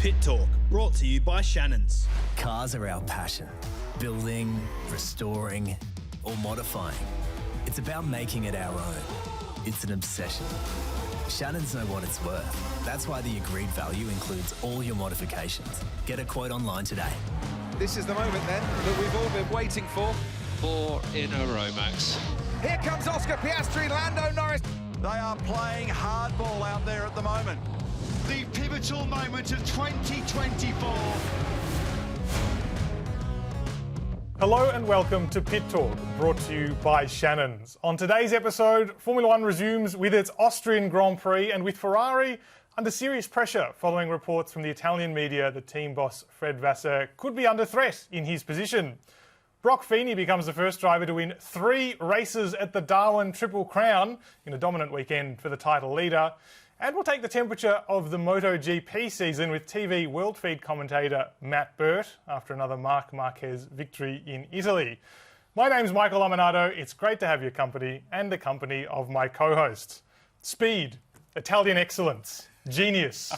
Pit Talk, brought to you by Shannons. Cars are our passion. Building, restoring, or modifying. It's about making it our own. It's an obsession. Shannons know what it's worth. That's why the agreed value includes all your modifications. Get a quote online today. This is the moment then that we've all been waiting for. 4 in a row, Max. Here comes Oscar Piastri, Lando Norris. They are playing hardball out there at the moment. The pivotal moment of 2024. Hello and welcome to Pit Talk, brought to you by Shannons. On today's episode, Formula One resumes with its Austrian Grand Prix and with Ferrari under serious pressure following reports from the Italian media that team boss Fred Vasseur could be under threat in his position. Brock Feeney becomes the first driver to win 3 races at the Darwin Triple Crown in a dominant weekend for the title leader. And we'll take the temperature of the MotoGP season with TV World Feed commentator Matt Birt after another Marc Marquez victory in Italy. My name's Michael Laminato. It's great to have your company and the company of my co-hosts. Speed, Italian excellence, genius,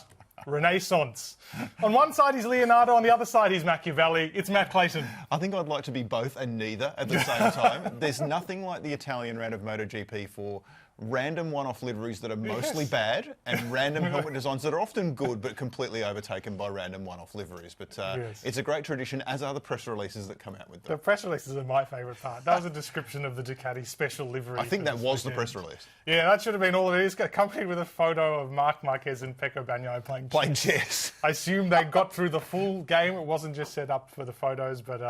Renaissance. On one side he's Leonardo, on the other side he's Machiavelli. It's Matt Clayton. I think I'd like to be both and neither at the same time. There's nothing like the Italian round of MotoGP for random one-off liveries that are mostly bad and random helmet designs that are often good but completely overtaken by random one-off liveries. But it's a great tradition, as are the press releases that come out with them. The press releases are my favourite part. That was a description of the Ducati special livery. I think that was the press release. Yeah, that should have been all it is, accompanied with a photo of Marc Marquez and Pecco Bagnaia playing chess. I assume they got through the full game. It wasn't just set up for the photos, but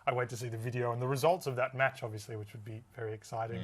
I wait to see the video and the results of that match, obviously, which would be very exciting.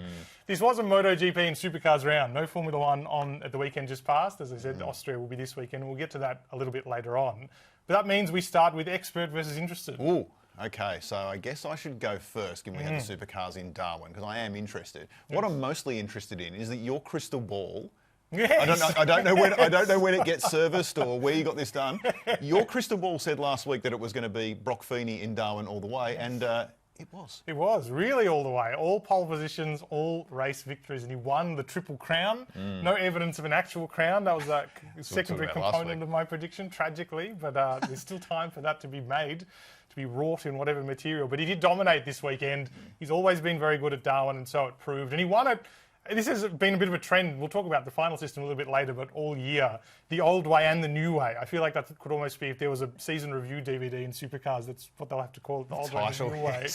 This was a MotoGP and Supercars round. No Formula One on at the weekend just passed. As I said, Austria will be this weekend. We'll get to that a little bit later on. But that means we start with expert versus interested. Ooh. Okay, so I guess I should go first, given we had the Supercars in Darwin, because I am interested. What I'm mostly interested in is that your crystal ball. Yes. I don't know when it gets serviced or where you got this done. Your crystal ball said last week that it was going to be Brock Feeney in Darwin all the way, and it was. It was really all the way. All pole positions, all race victories, and he won the Triple Crown. No evidence of an actual crown. That was a secondary component of my prediction, tragically, but there's still time for that to be made, to be wrought in whatever material. But he did dominate this weekend. He's always been very good at Darwin, and so it proved. And he won it. This has been a bit of a trend. We'll talk about the final system a little bit later, but all year, the old way and the new way. I feel like that could almost be, if there was a season review DVD in Supercars, that's what they'll have to call it, the old way and the new way.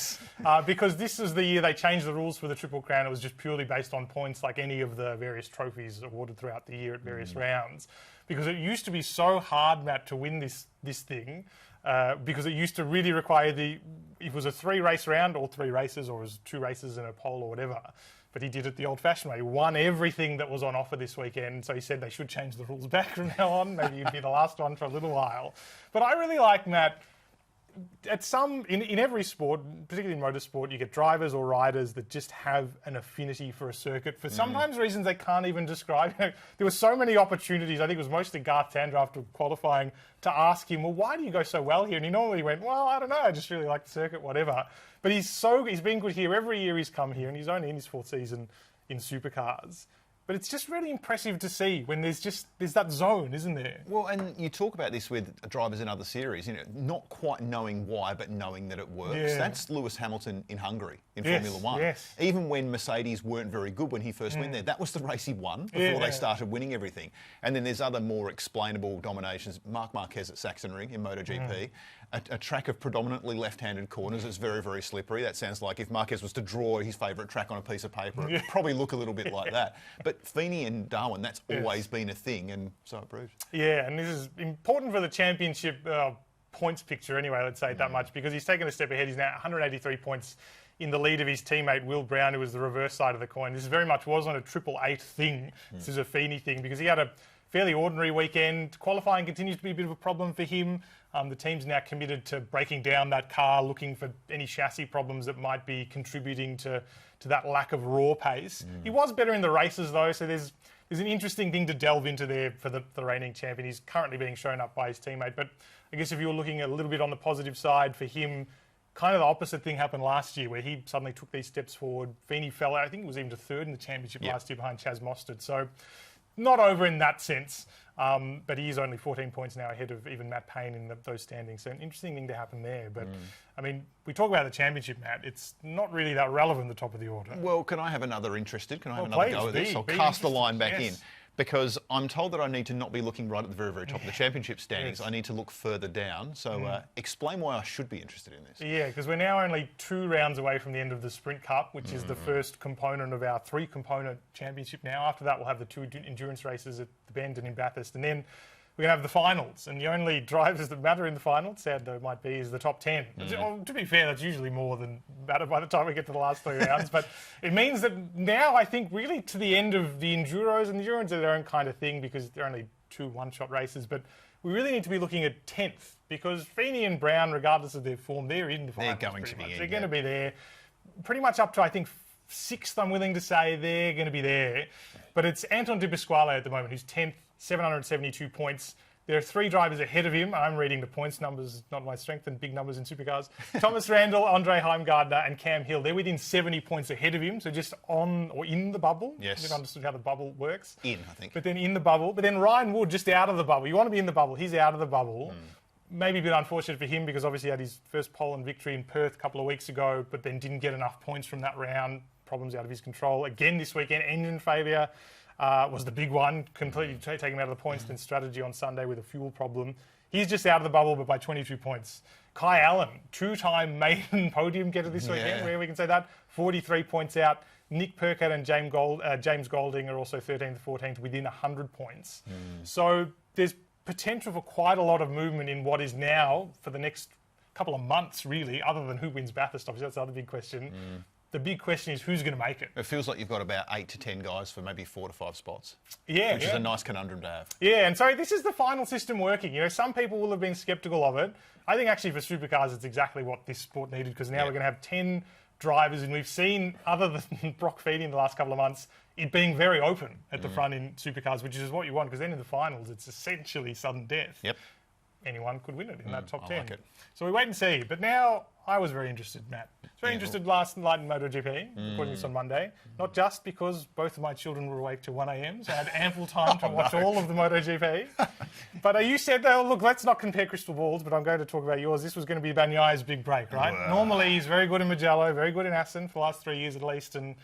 Because this is the year they changed the rules for the Triple Crown. It was just purely based on points, like any of the various trophies awarded throughout the year at various rounds. Because it used to be so hard, Matt, to win this thing, because it used to really require if it was a 3-race round, all 3 races, or it was 2 races and a pole or whatever. But he did it the old-fashioned way. He won everything that was on offer this weekend, so he said they should change the rules back from now on. Maybe he'd be the last one for a little while. But I really like, Matt, in every sport, particularly in motorsport, you get drivers or riders that just have an affinity for a circuit for sometimes reasons they can't even describe. There were so many opportunities, I think it was mostly Garth Tander after qualifying, to ask him, well, why do you go so well here? And he normally went, well, I don't know, I just really like the circuit, whatever. But he's been good here. Every year he's come here, and he's only in his 4th season in Supercars. But it's just really impressive to see when there's that zone, isn't there? Well, and you talk about this with drivers in other series, not quite knowing why, but knowing that it works. Yeah. That's Lewis Hamilton in Hungary in Formula One. Yes. Even when Mercedes weren't very good when he first went there, that was the race he won before they started winning everything. And then there's other more explainable dominations. Marc Marquez at Sachsenring in MotoGP. A track of predominantly left-handed corners is very, very slippery. That sounds like if Marquez was to draw his favourite track on a piece of paper, it would probably look a little bit like that. But Feeney and Darwin, that's always been a thing, and so it proves. Yeah, and this is important for the championship points picture anyway, let's say that much, because he's taken a step ahead. He's now 183 points in the lead of his teammate Will Brown, who was the reverse side of the coin. This very much wasn't a 888 thing. This is a Feeney thing, because he had a fairly ordinary weekend. Qualifying continues to be a bit of a problem for him. The team's now committed to breaking down that car, looking for any chassis problems that might be contributing to that lack of raw pace. He was better in the races, though, so there's an interesting thing to delve into there for the reigning champion. He's currently being shown up by his teammate. But I guess if you were looking a little bit on the positive side for him, kind of the opposite thing happened last year, where he suddenly took these steps forward. Feeney fell out. I think he was even to 3rd in the championship last year behind Chaz Mostert. So not over in that sense. But he is only 14 points now ahead of even Matt Payne in those standings. So an interesting thing to happen there. But, I mean, we talk about the championship, Matt. It's not really that relevant, the top of the order. Well, can I have another interested? Can I have another go at this? I'll cast the line back in. Because I'm told that I need to not be looking right at the very, very top of the championship standings. I need to look further down. So explain why I should be interested in this. Yeah, because we're now only 2 rounds away from the end of the Sprint Cup, which is the first component of our 3-component championship now. After that, we'll have the 2 endurance races at the Bend and in Bathurst. And then we're going to have the finals. And the only drivers that matter in the finals, sad though it might be, is the top 10. To be fair, that's usually more than matter by the time we get to the last 3 rounds. But it means that now I think really to the end of the Enduros, and the Enduros are their own kind of thing because they're only 2 one-shot races. But we really need to be looking at 10th because Feeney and Brown, regardless of their form, they're in the finals. They're going to be in. They're going to be there. Pretty much up to, I think, 6th, I'm willing to say, they're going to be there. But it's Anton De Pasquale at the moment, who's 10th, 772 points. There are 3 drivers ahead of him. I'm reading the points numbers, not my strength, and big numbers in supercars. Thomas Randall, Andre Heimgardner, and Cam Hill. They're within 70 points ahead of him, so just on or in the bubble. Yes. You've understood how the bubble works. I think. But then in the bubble. But then Ryan Wood, just out of the bubble. You want to be in the bubble. He's out of the bubble. Maybe a bit unfortunate for him because obviously he had his first pole and victory in Perth a couple of weeks ago, but then didn't get enough points from that round. Problems out of his control. Again this weekend, engine failure. Was the big one, completely taking him out of the points, then strategy on Sunday with a fuel problem. He's just out of the bubble, but by 22 points. Kai Allen, 2-time maiden podium getter this weekend, where we can say that, 43 points out. Nick Percat and James Golding are also 13th and 14th within 100 points. So there's potential for quite a lot of movement in what is now, for the next couple of months, really, other than who wins Bathurst, obviously, that's the other big question. The big question is who's going to make it. It feels like you've got about 8 to 10 guys for maybe 4 to 5 spots. Yeah. Which is a nice conundrum to have. Yeah, and so this is the final system working. You know, some people will have been sceptical of it. I think actually for supercars it's exactly what this sport needed because now we're going to have 10 drivers and we've seen, other than Brock Feeney in the last couple of months, it being very open at the front in supercars, which is what you want because then in the finals it's essentially sudden death. Yep. Anyone could win it in that top 10. Like it. So we wait and see. But now I was very interested, Matt. Very interested last night in MotoGP, recording this on Monday. Not just because both of my children were awake till 1 a.m, so I had ample time to watch all of the MotoGP. But you said, though, look, let's not compare crystal balls, but I'm going to talk about yours. This was going to be Bagnaia's big break, right? Normally he's very good in Mugello, very good in Assen for the last 3 years at least, and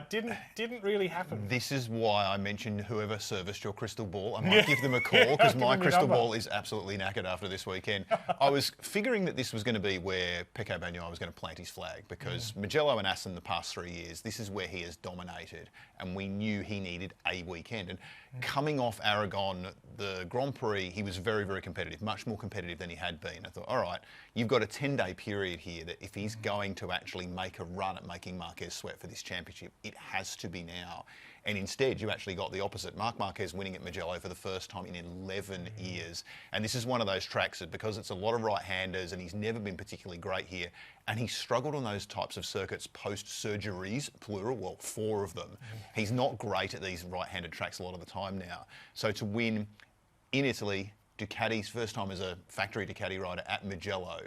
didn't really happen. This is why I mentioned whoever serviced your crystal ball. I might give them a call because my crystal ball is absolutely knackered after this weekend. I was figuring that this was going to be where Pecco Bagnaia was going to plant his flag because Mugello and Assen the past 3 years, this is where he has dominated and we knew he needed a weekend. And coming off Aragon, the Grand Prix, he was very, very competitive, much more competitive than he had been. I thought, all right, you've got a 10-day period here that if he's going to actually make a run at making Marquez sweat for this championship, it has to be now. And instead, you actually got the opposite. Marc Marquez winning at Mugello for the first time in 11 years. And this is one of those tracks that because it's a lot of right-handers and he's never been particularly great here, and he struggled on those types of circuits post-surgeries, plural, well, 4 of them. He's not great at these right-handed tracks a lot of the time now. So to win in Italy, Ducati's first time as a factory Ducati rider at Mugello,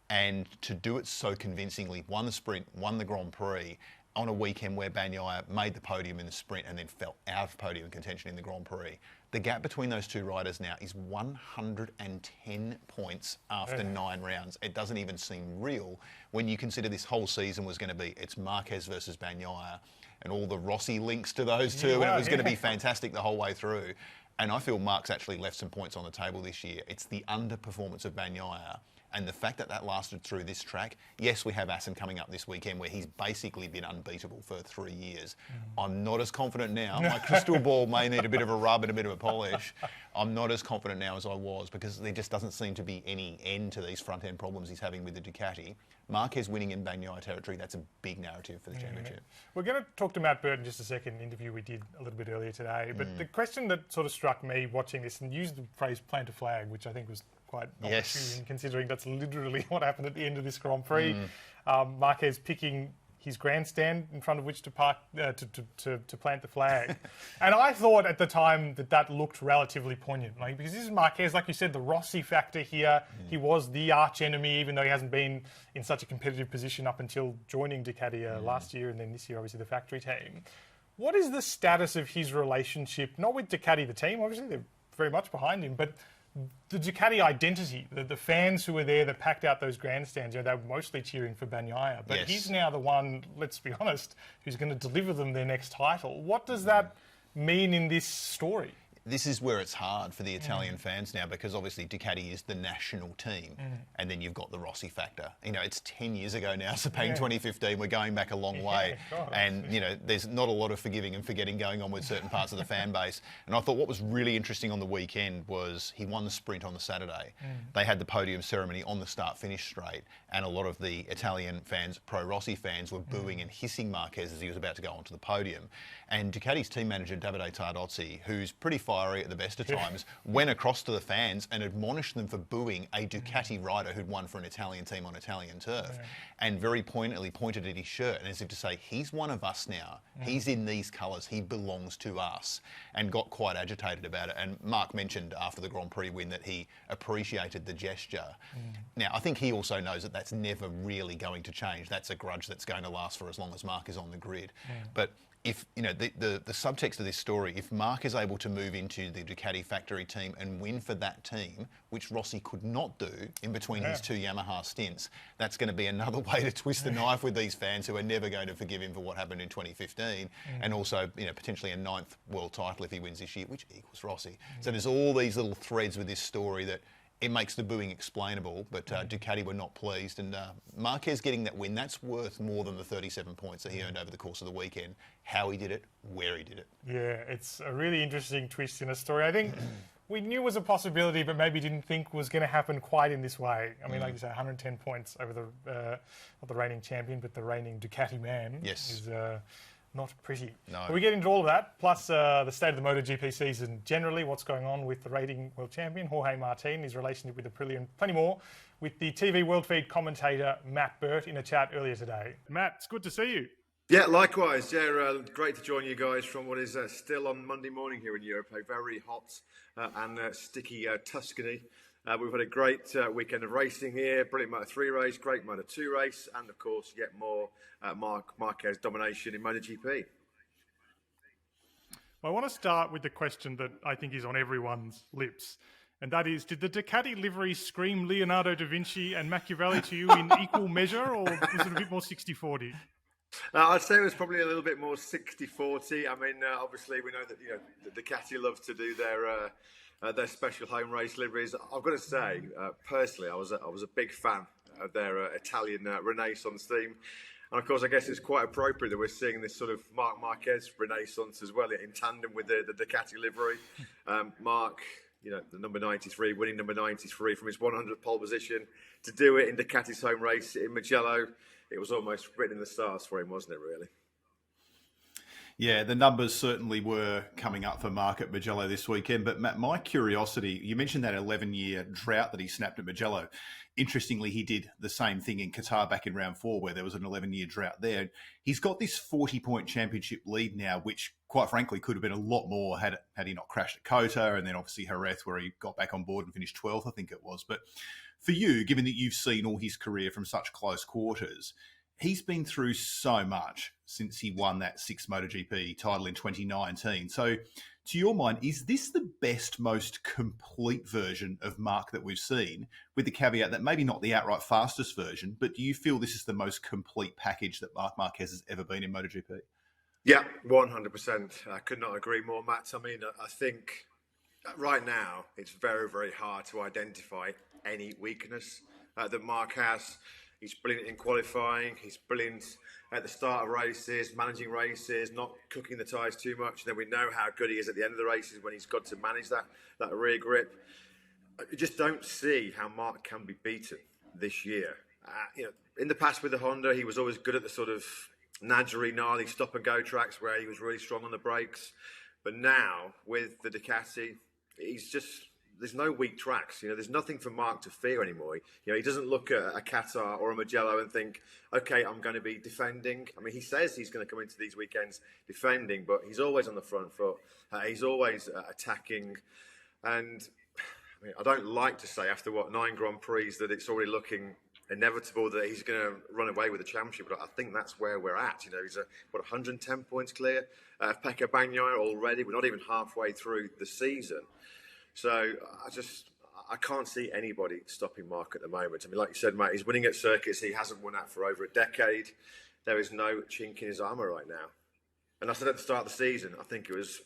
and to do it so convincingly, won the sprint, won the Grand Prix, on a weekend where Bagnaia made the podium in the sprint and then fell out of podium contention in the Grand Prix. The gap between those two riders now is 110 points after 9 rounds. It doesn't even seem real when you consider this whole season was going to be, it's Marquez versus Bagnaia and all the Rossi links to those two, and it was going to be fantastic the whole way through. And I feel Marc's actually left some points on the table this year. It's the underperformance of Bagnaia. And the fact that that lasted through this track, yes, we have Assen coming up this weekend where he's basically been unbeatable for 3 years. I'm not as confident now. My crystal ball may need a bit of a rub and a bit of a polish. I'm not as confident now as I was because there just doesn't seem to be any end to these front-end problems he's having with the Ducati. Marquez winning in Bagnaia territory, that's a big narrative for the championship. We're going to talk to Matt Birt in just a second, an interview we did a little bit earlier today. But the question that sort of struck me watching this, and used the phrase plant a flag, which I think was quite opportune, considering that's literally what happened at the end of this Grand Prix. Marquez picking his grandstand in front of which to park to plant the flag. And I thought at the time that looked relatively poignant, because this is Marquez, like you said, the Rossi factor here. He was the arch enemy, even though he hasn't been in such a competitive position up until joining Ducati last year, and then this year, obviously, the factory team. What is the status of his relationship, not with Ducati, the team, obviously they're very much behind him, but the Ducati identity, the fans who were there that packed out those grandstands, they were mostly cheering for Bagnaia, but he's now the one, let's be honest, who's going to deliver them their next title. What does that mean in this story? This is where it's hard for the Italian fans now, because obviously Ducati is the national team, and then you've got the Rossi factor. It's 10 years ago now, Sepang 2015. We're going back a long way, and there's not a lot of forgiving and forgetting going on with certain parts of the fan base. And I thought what was really interesting on the weekend was he won the sprint on the Saturday. They had the podium ceremony on the start-finish straight, and a lot of the Italian fans, pro-Rossi fans, were booing and hissing Marquez as he was about to go onto the podium. And Ducati's team manager, Davide Tardozzi, who's pretty fiery at the best of times, went across to the fans and admonished them for booing a Ducati rider who'd won for an Italian team on Italian turf, and very pointedly pointed at his shirt, and as if to say, he's one of us now. He's in these colours. He belongs to us, and got quite agitated about it. And Mark mentioned after the Grand Prix win that he appreciated the gesture. Now, I think he also knows that that's never really going to change. That's a grudge that's going to last for as long as Mark is on the grid. But if the subtext of this story, if Mark is able to move into the Ducati factory team and win for that team, which Rossi could not do in between his two Yamaha stints, that's going to be another way to twist the knife with these fans who are never going to forgive him for what happened in 2015, and also potentially a 9th world title if he wins this year, which equals Rossi. So there's all these little threads with this story that it makes the booing explainable, but Ducati were not pleased. And Marquez getting that win, that's worth more than the 37 points that he earned over the course of the weekend. How he did it, where he did it. Yeah, it's a really interesting twist in a story. I think we knew was a possibility, but maybe didn't think was going to happen quite in this way. I mean, like you say, 110 points over the not the reigning champion, but the reigning Ducati man. Yes. Is not pretty. No. But we get into all of that, plus the state of the MotoGP season generally, what's going on with the reigning world champion, Jorge Martin, his relationship with Aprilia, and plenty more with the TV World Feed commentator, Matt Birt, in a chat earlier today. Matt, it's good to see you. Yeah, likewise. Yeah, great to join you guys from what is still on Monday morning here in Europe, a very hot and sticky Tuscany. We've had a great weekend of racing here, brilliant Moto3 race, great Moto2 race, and of course, yet more Marc Marquez domination in MotoGP. Well, I want to start with the question that I think is on everyone's lips, and that is, did the Ducati livery scream Leonardo da Vinci and Machiavelli to you in equal measure, or was it a bit more 60-40? I'd say it was probably a little bit more 60-40. I mean, obviously, we know that the Ducati loves to do their special home race liveries. I've got to say, personally, I was a big fan of their Italian Renaissance theme. And of course, I guess it's quite appropriate that we're seeing this sort of Marc Marquez Renaissance as well, in tandem with the Ducati livery. Marc, the number 93, winning number 93 from his 100th pole position, to do it in Ducati's home race in Mugello, it was almost written in the stars for him, wasn't it, really? Yeah, the numbers certainly were coming up for Marc at Mugello this weekend. But Matt, my curiosity, you mentioned that 11-year drought that he snapped at Mugello. Interestingly, he did the same thing in Qatar back in round 4, where there was an 11-year drought there. He's got this 40-point championship lead now, which quite frankly could have been a lot more had he not crashed at Kota, and then obviously Jerez, where he got back on board and finished 12th, I think it was. But for you, given that you've seen all his career from such close quarters, he's been through so much since he won that 6th MotoGP title in 2019. So, to your mind, is this the best, most complete version of Marc that we've seen, with the caveat that maybe not the outright fastest version, but do you feel this is the most complete package that Marc Marquez has ever been in MotoGP? Yeah, 100%. I could not agree more, Matt. I mean, I think right now it's very, very hard to identify any weakness that Marc has. He's brilliant in qualifying. He's brilliant at the start of races, managing races, not cooking the tyres too much. And then we know how good he is at the end of the races when he's got to manage that rear grip. You just don't see how Marc can be beaten this year. In the past with the Honda, he was always good at the sort of nadgery, gnarly stop-and-go tracks where he was really strong on the brakes. But now, with the Ducati, there's no weak tracks. There's nothing for Marc to fear anymore. He doesn't look at a Qatar or a Mugello and think, okay, I'm going to be defending. I mean, he says he's going to come into these weekends defending, but he's always on the front foot. He's always attacking. And I don't like to say after 9 Grand Prix that it's already looking inevitable that he's going to run away with the championship, but I think that's where we're at. You know, he's 110 points clear. Pecco Bagnaia already. We're not even halfway through the season, so I can't see anybody stopping Marc at the moment. I mean, like you said, Matt, he's winning at circuits he hasn't won at for over a decade. There is no chink in his armour right now. And I said at the start of the season, I think it was,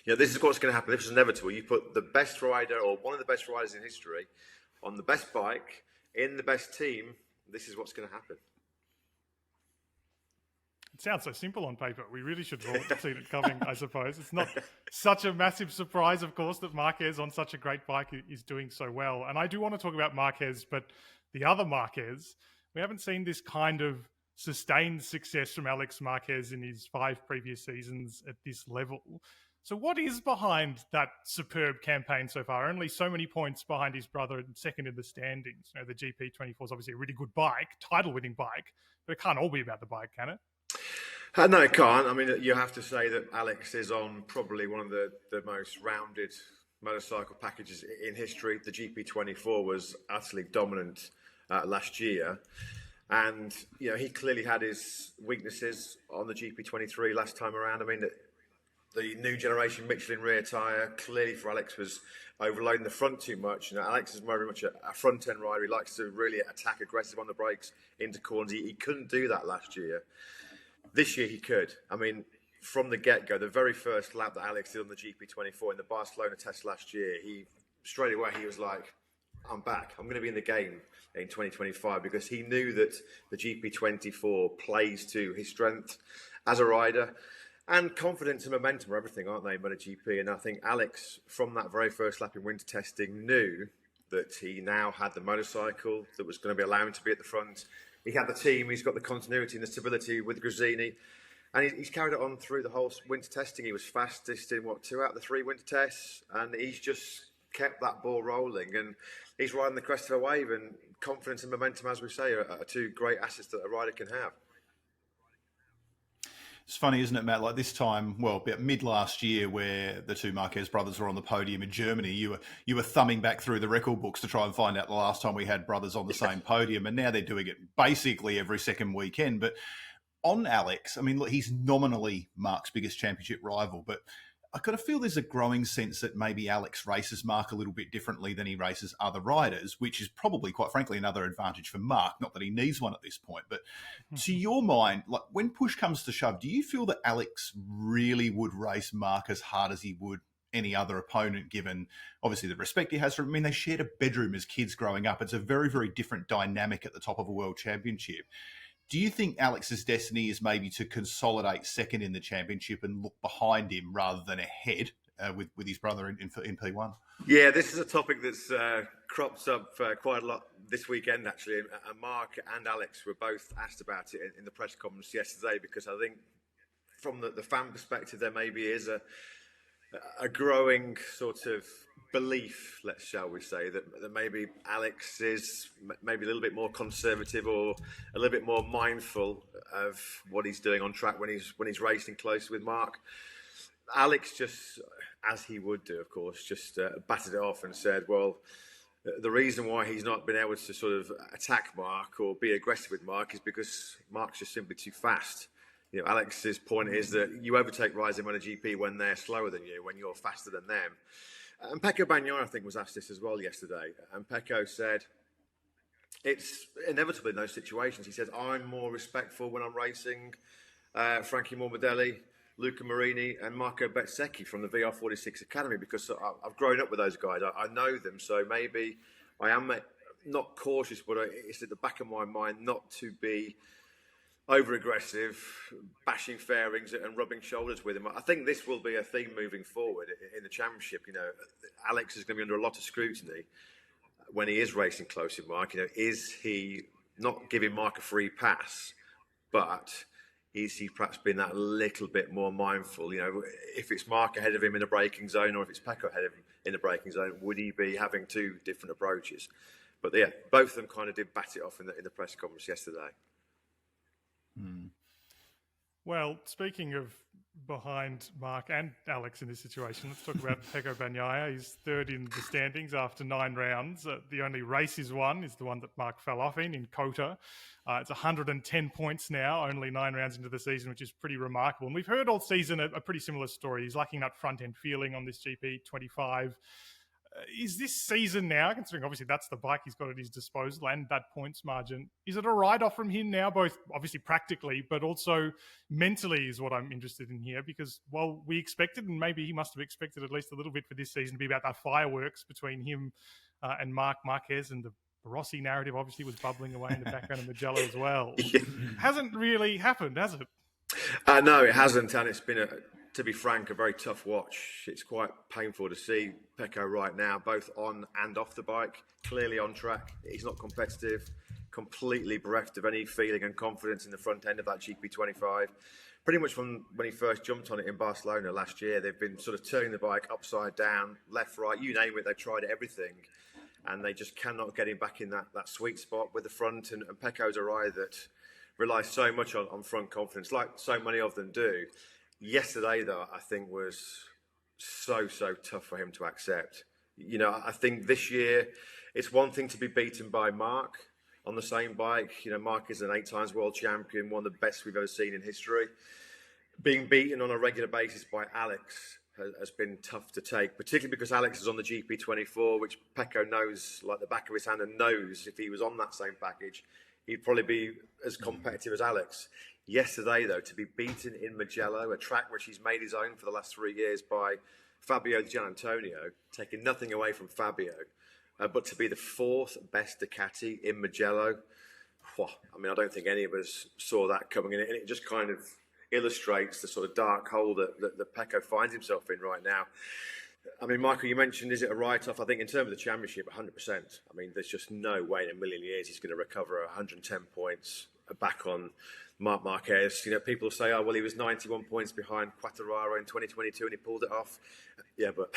this is what's going to happen. This is inevitable. You put the best rider or one of the best riders in history on the best bike, in the best team, this is what's going to happen. It sounds so simple on paper. We really should have seen it coming, I suppose. It's not such a massive surprise, of course, that Marquez on such a great bike is doing so well. And I do want to talk about Marquez, but the other Marquez, we haven't seen this kind of sustained success from Alex Marquez in his 5 previous seasons at this level. So what is behind that superb campaign so far? Only so many points behind his brother and second in the standings. The GP24 is obviously a really good bike, title-winning bike, but it can't all be about the bike, can it? No, it can't. I mean, you have to say that Alex is on probably one of the most rounded motorcycle packages in history. The GP24 was utterly dominant last year. And, he clearly had his weaknesses on the GP23 last time around. I mean, the new generation Michelin rear tyre clearly for Alex was overloading the front too much. Alex is very much a front-end rider. He likes to really attack aggressive on the brakes into corners. He couldn't do that last year. This year he could. I mean, from the get-go, the very first lap that Alex did on the GP24 in the Barcelona test last year, straight away he was like, I'm back. I'm going to be in the game in 2025, because he knew that the GP24 plays to his strength as a rider. And confidence and momentum are everything, aren't they, in MotoGP? And I think Alex, from that very first lap in winter testing, knew that he now had the motorcycle that was going to be allowing him to be at the front. He had the team, he's got the continuity and the stability with Gresini. And he's carried it on through the whole winter testing. He was fastest in, 2 out of the 3 winter tests. And he's just kept that ball rolling. And he's riding the crest of a wave. And confidence and momentum, as we say, are 2 great assets that a rider can have. It's funny, isn't it, Matt? Like this time, about mid last year, where the 2 Marquez brothers were on the podium in Germany, you were thumbing back through the record books to try and find out the last time we had brothers on the same podium, and now they're doing it basically every second weekend. But on Alex, I mean, look, he's nominally Marc's biggest championship rival, but I kind of feel there's a growing sense that maybe Alex races Marc a little bit differently than he races other riders, which is probably, quite frankly, another advantage for Marc. Not that he needs one at this point, but to your mind, like when push comes to shove, do you feel that Alex really would race Marc as hard as he would any other opponent, given obviously the respect he has for him? I mean, they shared a bedroom as kids growing up. It's a very, very different dynamic at the top of a world championship. Do you think Alex's destiny is maybe to consolidate second in the championship and look behind him rather than ahead with his brother in P1? Yeah, this is a topic that's crops up quite a lot this weekend, actually. And Marc and Alex were both asked about it in the press conference yesterday, because I think from the fan perspective, there maybe is a growing sort of belief, shall we say, that maybe Alex is maybe a little bit more conservative or a little bit more mindful of what he's doing on track when he's racing close with Marc. Alex just, as he would do, of course, just batted it off and said, well, the reason why he's not been able to sort of attack Marc or be aggressive with Marc is because Marc's just simply too fast. Alex's point is that you overtake riders in MotoGP when they're slower than you, when you're faster than them. And Pecco Bagnaia, I think, was asked this as well yesterday. And Pecco said, it's inevitable in those situations. He said, I'm more respectful when I'm racing Frankie Morbidelli, Luca Marini and Marco Bezzecchi from the VR46 Academy, because I've grown up with those guys. I know them, so maybe I am not cautious, but it's at the back of my mind not to be over-aggressive, bashing fairings and rubbing shoulders with him. I think this will be a theme moving forward in the championship. Alex is going to be under a lot of scrutiny when he is racing close with Marc. Is he not giving Marc a free pass, but is he perhaps being that little bit more mindful? If it's Marc ahead of him in the braking zone, or if it's Pecco ahead of him in the braking zone, would he be having 2 different approaches? But yeah, both of them kind of did bat it off in the press conference yesterday. Well, speaking of behind Mark and Alex in this situation. Let's talk about Pecco Bagnaia. He's third in the standings after 9 rounds. The only race he's won is the one that Mark fell off in Kota. It's 110 points now, only 9 rounds into the season, which is pretty remarkable. And we've heard all season a pretty similar story. He's lacking that front-end feeling on this GP25. Is this season now, considering obviously that's the bike he's got at his disposal and that points margin, is it a write-off from him now, both obviously practically, but also mentally is what I'm interested in here? Because while we expected, and maybe he must have expected at least a little bit for this season to be about that fireworks between him and Marc Marquez, and the Rossi narrative obviously was bubbling away in the background of Mugello as well. Hasn't really happened, has it? No, it hasn't, and it's been to be frank, a very tough watch. It's quite painful to see Pecco right now, both on and off the bike, clearly on track. He's not competitive, completely bereft of any feeling and confidence in the front end of that GP25. Pretty much from when he first jumped on it in Barcelona last year, they've been sort of turning the bike upside down, left, right, you name it, they've tried everything. And they just cannot get him back in that sweet spot with the front. And Pecco's a rider that relies so much on front confidence, like so many of them do. Yesterday, though, I think was so tough for him to accept. You know, I think this year it's one thing to be beaten by Marc on the same bike. You know, Marc is an 8 times world champion, one of the best we've ever seen in history. Being beaten on a regular basis by Alex has been tough to take, particularly because Alex is on the GP24, which Pecco knows like the back of his hand, and knows if he was on that same package, he'd probably be as competitive as Alex. Yesterday, though, to be beaten in Mugello, a track which he's made his own for the last 3 years, by Fabio Di Giannantonio, taking nothing away from Fabio, but to be the 4th best Ducati in Mugello, I mean, I don't think any of us saw that coming in. And it just kind of illustrates the sort of dark hole that Pecco finds himself in right now. I mean, Michael, you mentioned, is it a write-off? I think in terms of the championship, 100%. I mean, there's just no way in a million years he's going to recover 110 points back on Marc Marquez. You know, people say, oh, well, he was 91 points behind Quartararo in 2022 and he pulled it off. Yeah, but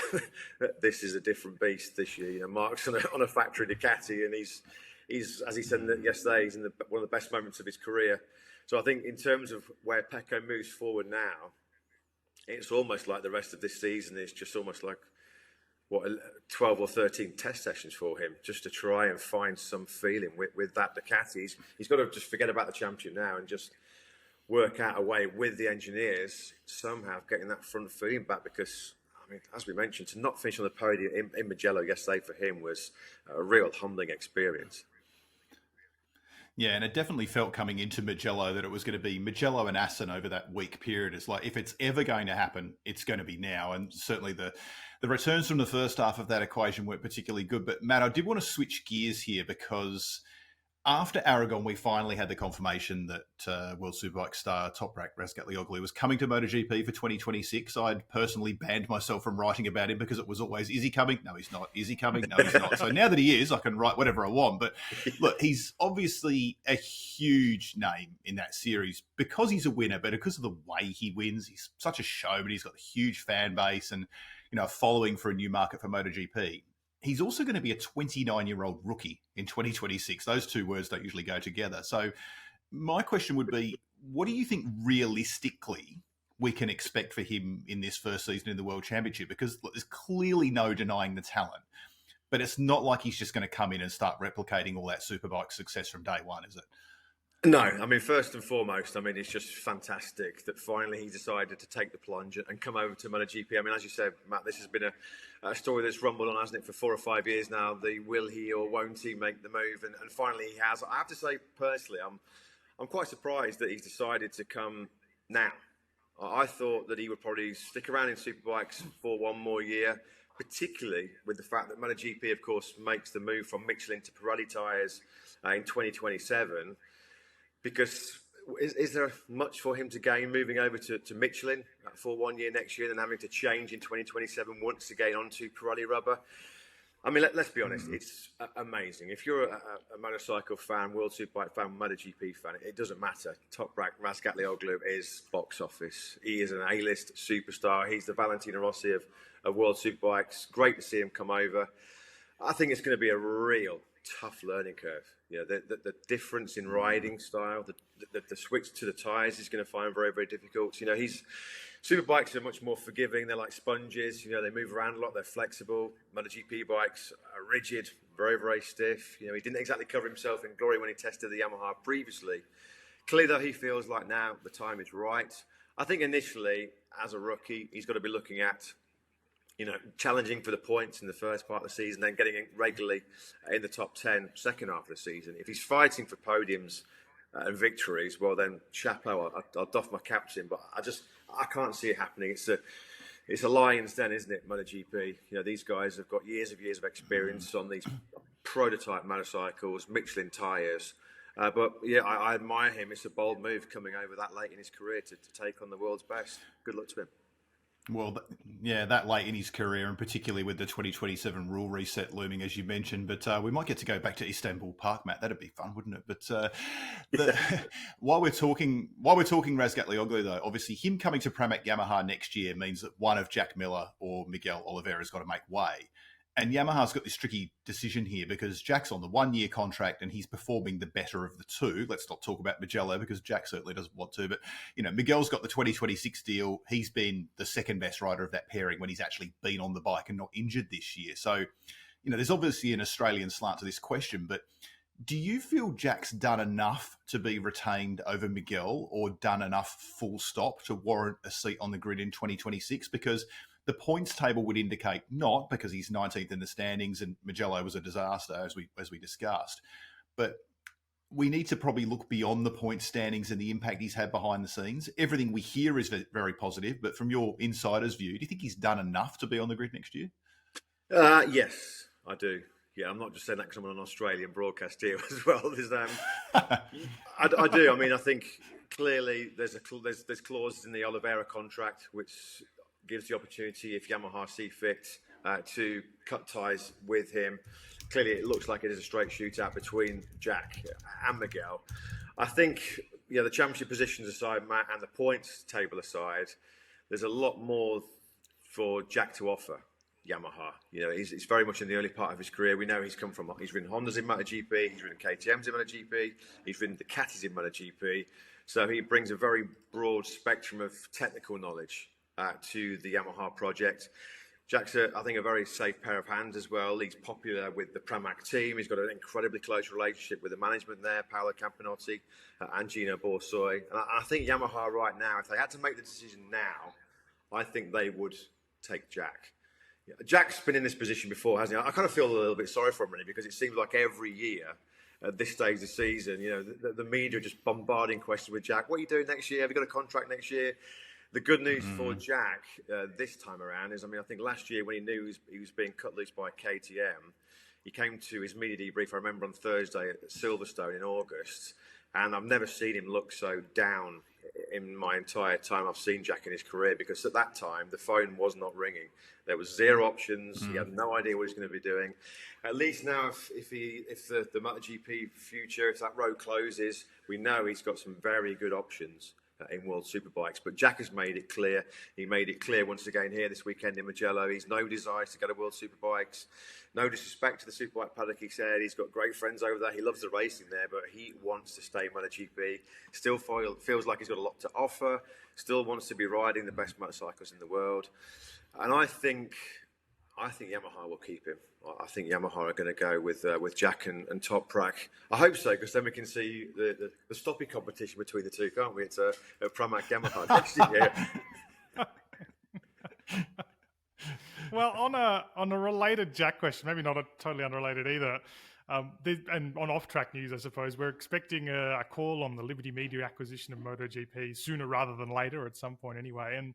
this is a different beast this year. You know, Marc's on a factory Ducati, and he's as he said yesterday, he's in one of the best moments of his career. So I think in terms of where Pecco moves forward now, it's almost like the rest of this season is just almost like, 12 or 13 test sessions for him, just to try and find some feeling with that Ducati. He's got to just forget about the championship now and just work out a way with the engineers, somehow getting that front feeling back, because, I mean, as we mentioned, to not finish on the podium in Mugello yesterday for him was a real humbling experience. Yeah, and it definitely felt coming into Mugello that it was going to be Mugello and Assen over that week period. It's like, if it's ever going to happen, it's going to be now. And certainly the returns from the first half of that equation weren't particularly good. But Matt, I did want to switch gears here, because after Aragon, we finally had the confirmation that World Superbike star Toprak Razgatlioglu was coming to MotoGP for 2026. I'd personally banned myself from writing about him because it was always, is he coming? No, he's not. Is he coming? No, he's not. So now that he is, I can write whatever I want. But look, he's obviously a huge name in that series because he's a winner, but because of the way he wins. He's such a showman. He's got a huge fan base and, you know, a following for a new market for MotoGP. He's also going to be a 29-year-old rookie in 2026. Those two words don't usually go together. So my question would be, what do you think realistically we can expect for him in this first season in the World Championship? Because look, there's clearly no denying the talent, but it's not like he's just going to come in and start replicating all that Superbike success from day one, is it? No, I mean, first and foremost, I mean, it's just fantastic that finally he decided to take the plunge and come over to MotoGP. I mean, as you said, Matt, this has been a story that's rumbled on, hasn't it, for 4 or 5 years now. The will he or won't he make the move? And finally he has. I have to say, personally, I'm quite surprised that he's decided to come now. I thought that he would probably stick around in Superbikes for one more year, particularly with the fact that MotoGP, of course, makes the move from Michelin to Pirelli tyres in 2027. Because is there much for him to gain moving over to Michelin for 1 year next year, and then having to change in 2027 once again onto Pirelli rubber? I mean, let's be honest, it's amazing. If you're a motorcycle fan, World Superbike fan, MotoGP fan, it doesn't matter. Toprak Razgatlioglu is box office. He is an A-list superstar. He's the Valentino Rossi of World Superbikes. Great to see him come over. I think it's going to be a real tough learning curve. You know, the difference in riding style, the switch to the tyres is going to find very, very difficult. You know, he's Superbikes are much more forgiving. They're like sponges. They move around a lot. They're flexible. MotoGP bikes are rigid, very, very stiff. He didn't exactly cover himself in glory when he tested the Yamaha previously. Clearly, though, he feels like now the time is right. I think initially, as a rookie, he's got to be looking at, challenging for the points in the first part of the season, then getting regularly in the top 10 second half of the season. If he's fighting for podiums and victories, well, then chapeau, I'll doff my cap to him. But I can't see it happening. It's a lion's den, isn't it, MotoGP? These guys have got years of experience on these prototype motorcycles, Michelin tyres. But yeah, I admire him. It's a bold move coming over that late in his career to take on the world's best. Good luck to him. Well, that late in his career, and particularly with the 2027 rule reset looming, as you mentioned. But we might get to go back to Istanbul Park, Matt. That'd be fun, wouldn't it? But while we're talking Razgatlioglu, though, obviously him coming to Pramac Yamaha next year means that one of Jack Miller or Miguel Oliveira's got to make way. And Yamaha's got this tricky decision here because Jack's on the 1-year contract and he's performing the better of the two. Let's not talk about Mugello because Jack certainly doesn't want to. But, Miguel's got the 2026 deal. He's been the second best rider of that pairing when he's actually been on the bike and not injured this year. So, there's obviously an Australian slant to this question. But do you feel Jack's done enough to be retained over Miguel or done enough full stop to warrant a seat on the grid in 2026? Because the points table would indicate not, because he's 19th in the standings and Mugello was a disaster, as we discussed. But we need to probably look beyond the point standings and the impact he's had behind the scenes. Everything we hear is very positive, but from your insider's view, do you think he's done enough to be on the grid next year? Yes, I do. Yeah, I'm not just saying that because I'm on an Australian broadcast here as well. I do. I mean, I think clearly there's clauses in the Oliveira contract which gives the opportunity, if Yamaha see fit, to cut ties with him. Clearly, it looks like it is a straight shootout between Jack and Miguel. I think, the championship positions aside, Matt, and the points table aside, there's a lot more for Jack to offer Yamaha. He's very much in the early part of his career. We know he's ridden Hondas in MotoGP, he's ridden KTMs in MotoGP, he's ridden Ducatis in MotoGP. So he brings a very broad spectrum of technical knowledge to the Yamaha project. Jack's, I think, a very safe pair of hands as well. He's popular with the Pramac team. He's got an incredibly close relationship with the management there, Paolo Campinotti and Gino Borsoi. And I think Yamaha right now, if they had to make the decision now, I think they would take Jack. Jack's been in this position before, hasn't he? I kind of feel a little bit sorry for him, really, because it seems like every year at this stage of the season, the media are just bombarding questions with Jack. What are you doing next year? Have you got a contract next year? The good news for Jack this time around is, I think last year when he knew he was being cut loose by KTM, he came to his media debrief, I remember, on Thursday at Silverstone in August, and I've never seen him look so down in my entire time I've seen Jack in his career, because at that time the phone was not ringing. There was zero options. He had no idea what he was going to be doing. At least now, if the MotoGP future, if that road closes, we know he's got some very good options in World Superbikes. But Jack has made it clear. He made it clear once again here this weekend in Mugello. He's no desire to go to World Superbikes. No disrespect to the Superbike paddock, he said. He's got great friends over there. He loves the racing there, but he wants to stay in MotoGP. Still feels like he's got a lot to offer. Still wants to be riding the best motorcycles in the world. And I think Yamaha will keep him. I think Yamaha are going to go with Jack and Toprak. I hope so, because then we can see the stoppie competition between the two, can't we? It's a Pramac Yamaha next year. Well, on a related Jack question, maybe not a totally unrelated either, and on off-track news, I suppose, we're expecting a call on the Liberty Media acquisition of MotoGP sooner rather than later, at some point anyway. And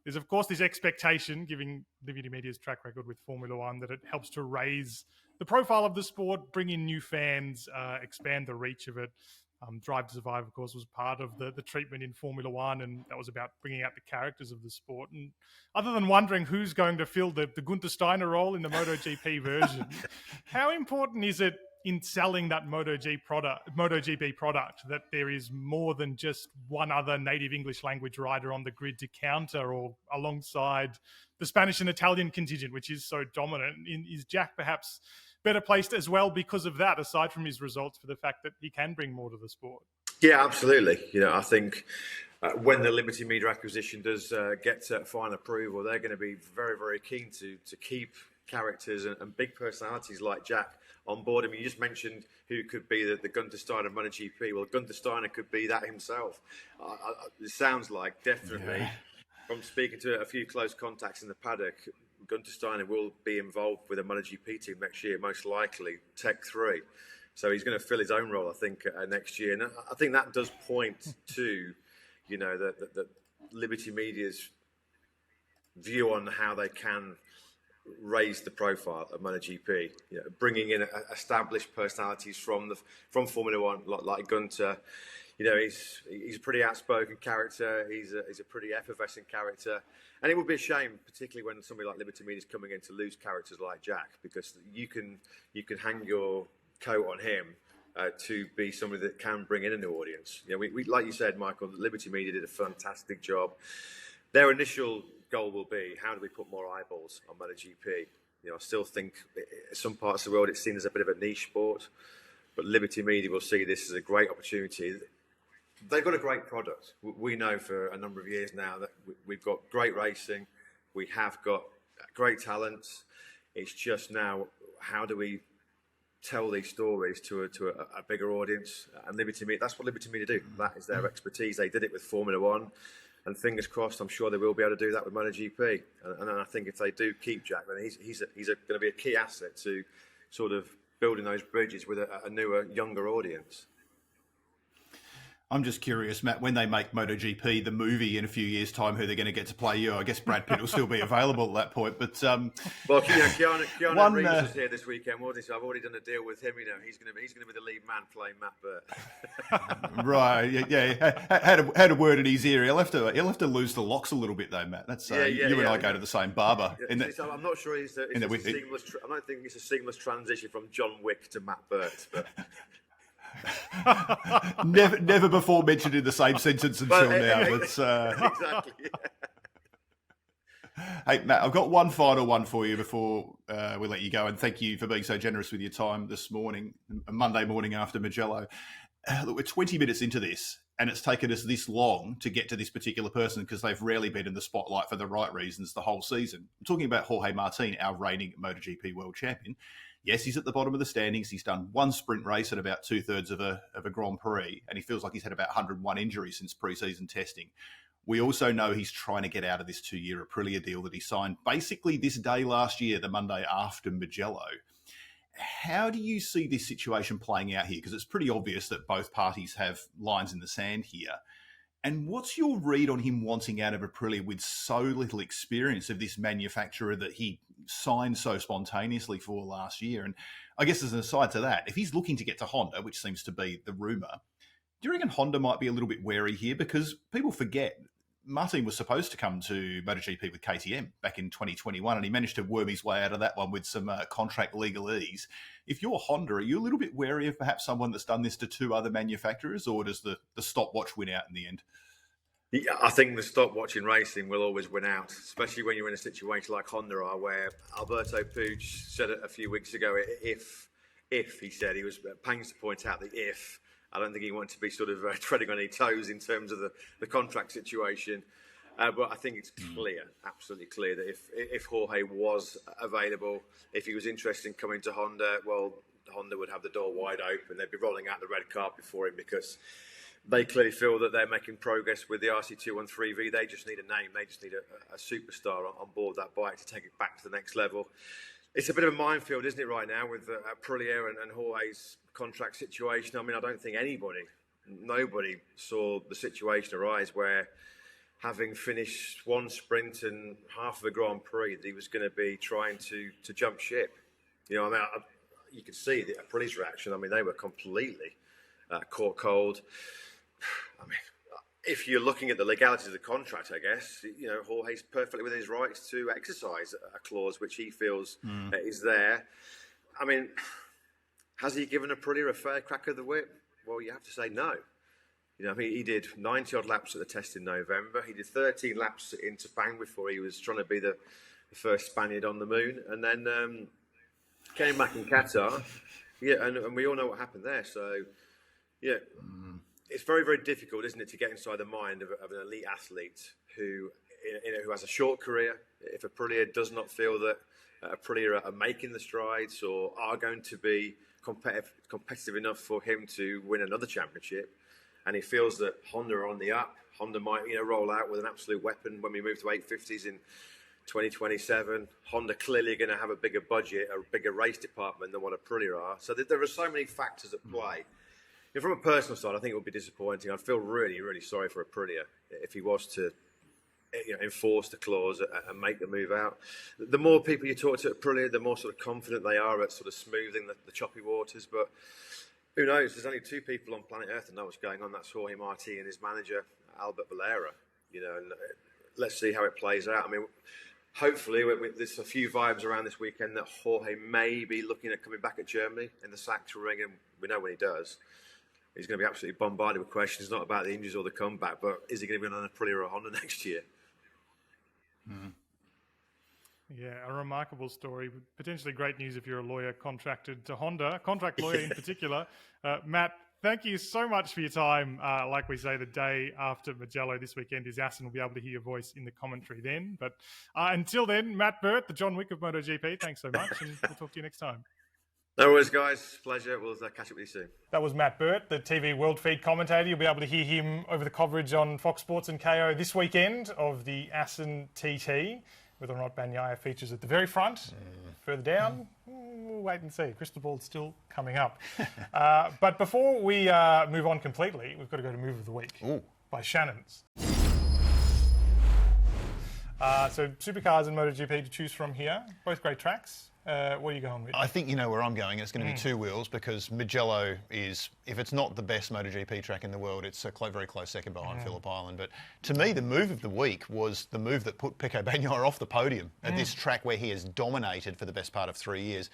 there's, of course, this expectation, given Liberty Media's track record with Formula One, that it helps to raise the profile of the sport, bring in new fans, expand the reach of it. Drive to Survive, of course, was part of the treatment in Formula One, and that was about bringing out the characters of the sport. And other than wondering who's going to fill the Gunther Steiner role in the MotoGP version, how important is it in selling that MotoGP product that there is more than just one other native English language rider on the grid to counter or alongside the Spanish and Italian contingent, which is so dominant? Is Jack perhaps better placed as well because of that, aside from his results, for the fact that he can bring more to the sport? Yeah, absolutely. I think when the Liberty Media acquisition does get final approval, they're going to be very, very keen to keep characters and big personalities like Jack on board. I mean, you just mentioned who could be the Gunther Steiner of MotoGP. Well, Gunther Steiner could be that himself. It sounds like, definitely, from speaking to a few close contacts in the paddock, Gunther Steiner will be involved with a MotoGP team next year, most likely Tech 3. So he's going to fill his own role, I think, next year. And I think that does point to, the Liberty Media's view on how they can raise the profile of MotoGP. Bringing in established personalities from Formula One, like Gunther. He's a pretty outspoken character. He's a pretty effervescent character. And it would be a shame, particularly when somebody like Liberty Media is coming in, to lose characters like Jack, because you can hang your coat on him to be somebody that can bring in a new audience. We like you said, Michael, Liberty Media did a fantastic job. Their initial goal will be, how do we put more eyeballs on MotoGP? I still think in some parts of the world it's seen as a bit of a niche sport, but Liberty Media will see this as a great opportunity. They've got a great product. We know for a number of years now that we've got great racing. We have got great talents. It's just now, how do we tell these stories to a bigger audience? And Liberty Media, that's what Liberty Media do. That is their expertise. They did it with Formula One. And fingers crossed, I'm sure they will be able to do that with MotoGP. And I think if they do keep Jack, then he's going to be a key asset to sort of building those bridges with a newer, younger audience. I'm just curious, Matt, when they make MotoGP, the movie, in a few years' time, who they're going to get to play you. I guess Brad Pitt will still be available at that point. But well, Keanu Reeves is here this weekend, wasn't he? So I've already done a deal with him. He's going to be the lead man playing Matt Birt. Right, yeah. Had a word in his ear. He'll have to lose the locks a little bit, though, Matt. That's you and I go to the same barber. I'm not sure I don't think it's a seamless transition from John Wick to Matt Birt, but. never before mentioned in the same sentence until now. But, exactly. Yeah. Hey, Matt, I've got one final one for you before we let you go, and thank you for being so generous with your time this morning, a Monday morning after Mugello. Look, we're 20 minutes into this, and it's taken us this long to get to this particular person because they've rarely been in the spotlight for the right reasons the whole season. I'm talking about Jorge Martin, our reigning MotoGP world champion. Yes, he's at the bottom of the standings. He's done one sprint race at about 2/3 of a Grand Prix, and he feels like he's had about 101 injuries since pre-season testing. We also know he's trying to get out of this 2-year Aprilia deal that he signed basically this day last year, the Monday after Mugello. How do you see this situation playing out here? Because it's pretty obvious that both parties have lines in the sand here. And what's your read on him wanting out of Aprilia with so little experience of this manufacturer that he signed so spontaneously for last year? And I guess as an aside to that, if he's looking to get to Honda, which seems to be the rumour, do you reckon Honda might be a little bit wary here? Because people forget Martin was supposed to come to MotoGP with KTM back in 2021, and he managed to worm his way out of that one with some contract legalese. If you're Honda, are you a little bit wary of perhaps someone that's done this to two other manufacturers, or does the stopwatch win out in the end? Yeah, I think the stopwatch in racing will always win out, especially when you're in a situation like Honda are, where Alberto Puig said it a few weeks ago, if he said, he was pains to point out the if. I don't think he wanted to be sort of treading on any toes in terms of the contract situation. But I think it's clear, absolutely clear, that if Jorge was available, if he was interested in coming to Honda, well, Honda would have the door wide open. They'd be rolling out the red carpet for him because they clearly feel that they're making progress with the RC213V. They just need a name. They just need a superstar on board that bike to take it back to the next level. It's a bit of a minefield, isn't it, right now, with Aprilia and Jorge's contract situation. I mean, I don't think nobody saw the situation arise where, having finished one sprint and half of a Grand Prix, that he was going to be trying to jump ship. You know, I mean, you could see the Aprilia's reaction. I mean, they were completely caught cold. I mean, if you're looking at the legalities of the contract, I guess, you know, Jorge's perfectly within his rights to exercise a clause which he feels is there. I mean, has he given Aprilia a fair crack of the whip? Well, you have to say no. You know, I mean, he did 90-odd laps at the test in November. He did 13 laps in Sepang before he was trying to be the first Spaniard on the moon. And then came back in Qatar. Yeah, and we all know what happened there. So, yeah, it's very, very difficult, isn't it, to get inside the mind of an elite athlete who has a short career. If Aprilia does not feel that Aprilia are making the strides or are going to be competitive enough for him to win another championship, and he feels that Honda are on the up, Honda might roll out with an absolute weapon when we move to 850s in 2027. Honda clearly going to have a bigger budget, a bigger race department than what Aprilia are. So there are so many factors at play. From a personal side, I think it would be disappointing. I'd feel really, really sorry for Aprilia if he was to enforce the clause and make the move out. The more people you talk to at Aprilia, the more sort of confident they are at sort of smoothing the choppy waters. But who knows? There's only two people on planet Earth that know what's going on. That's Jorge Marti and his manager, Albert Valera. And let's see how it plays out. I mean, hopefully, there's a few vibes around this weekend that Jorge may be looking at coming back at Germany in the Sachsenring, and we know when he does, he's going to be absolutely bombarded with questions, not about the injuries or the comeback, but is he going to be on an Aprilia or a Honda next year? Mm-hmm. Yeah, a remarkable story. Potentially great news if you're a lawyer contracted to Honda, contract lawyer in particular. Matt, thank you so much for your time. Like we say, the day after Mugello this weekend is Assen. We'll be able to hear your voice in the commentary then. But until then, Matt Birt, the John Wick of MotoGP, thanks so much, and we'll talk to you next time. No worries, guys. Pleasure. We'll catch up with you soon. That was Matt Birt, the TV World Feed commentator. You'll be able to hear him over the coverage on Fox Sports and KO this weekend of the Assen TT. Whether or not Bagnaia features at the very front, further down, we'll wait and see. Crystal ball's still coming up. But before we move on completely, we've got to go to Move of the Week by Shannons. So supercars and MotoGP to choose from here. Both great tracks. What are you going with? I think you know where I'm going. It's going to be two wheels because Mugello is, if it's not the best MotoGP track in the world, it's a very close second behind Phillip Island. But to me, the move of the week was the move that put Pecco Bagnaia off the podium at this track where he has dominated for the best part of 3 years.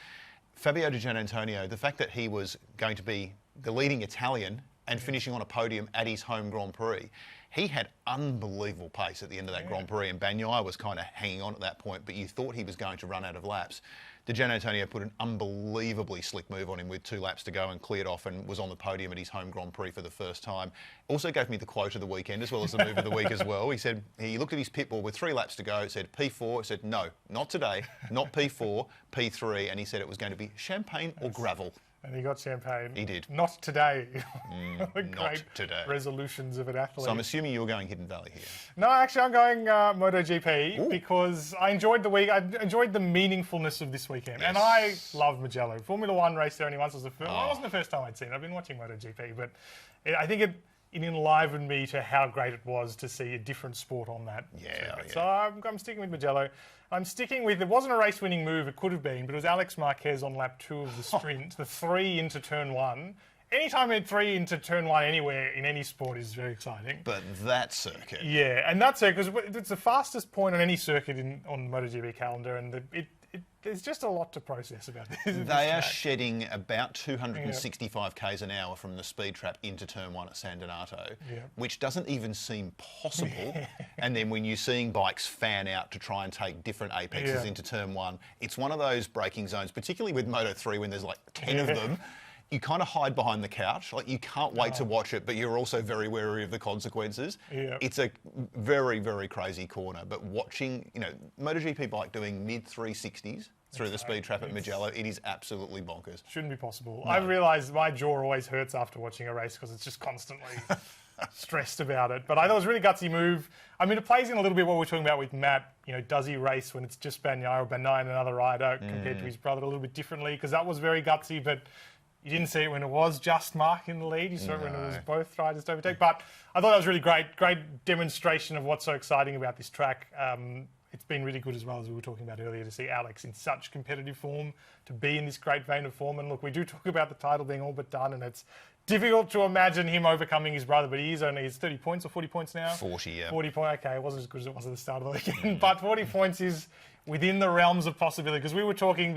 Fabio Di Giannantonio, the fact that he was going to be the leading Italian and finishing on a podium at his home Grand Prix, he had unbelievable pace at the end of that Grand Prix, and Bagnaia was kind of hanging on at that point, but you thought he was going to run out of laps. Di Giannantonio put an unbelievably slick move on him with 2 laps to go and cleared off and was on the podium at his home Grand Prix for the first time. Also gave me the quote of the weekend as well as the move of the week as well. He said, he looked at his pit bull with 3 laps to go, said P4, said no, not today, not P4, P3, and he said it was going to be champagne or gravel. And he got champagne. He did. Not today. Not today. Resolutions of an athlete. So I'm assuming you're going Hidden Valley here. No, actually I'm going MotoGP because I enjoyed the week. I enjoyed the meaningfulness of this weekend. Yes. And I love Mugello. Formula One race there only once. Was the first. Well, it wasn't the first time I'd seen it. I've been watching MotoGP, but I think it enlivened me to how great it was to see a different sport on that. So I'm sticking with Mugello. I'm sticking with, it wasn't a race-winning move, it could have been, but it was Alex Marquez on lap 2 of the sprint, the 3 into turn 1. Anytime you had 3 into turn 1 anywhere in any sport is very exciting. But that circuit. Yeah, and that circuit, because it's the fastest point on any circuit on the MotoGP calendar, and there's just a lot to process about this. They are shedding about 265 k's an hour from the speed trap into turn 1 at San Donato, which doesn't even seem possible. And then when you're seeing bikes fan out to try and take different apexes into turn 1, it's one of those braking zones, particularly with Moto 3 when there's like 10 of them. You kind of hide behind the couch. Like, you can't wait to watch it, but you're also very wary of the consequences. It's a very, very crazy corner. But watching, MotoGP bike doing mid-360s through the speed trap at Mugello, it is absolutely bonkers. Shouldn't be possible. No. I've realised my jaw always hurts after watching a race because it's just constantly stressed about it. But I thought it was a really gutsy move. I mean, it plays in a little bit what we're talking about with Matt. Does he race when it's just Bagnaia or Bagnaia and another rider compared to his brother a little bit differently? Because that was very gutsy, but you didn't see it when it was just Mark in the lead. You saw it when it was both riders to overtake. But I thought that was really great demonstration of what's so exciting about this track. It's been really good as well, as we were talking about earlier, to see Alex in such competitive form, to be in this great vein of form. And look, we do talk about the title being all but done, and it's difficult to imagine him overcoming his brother, but he's 30 points or 40 points now? 40, yeah. 40 points, okay, it wasn't as good as it was at the start of the weekend, but 40 points is within the realms of possibility, because we were talking,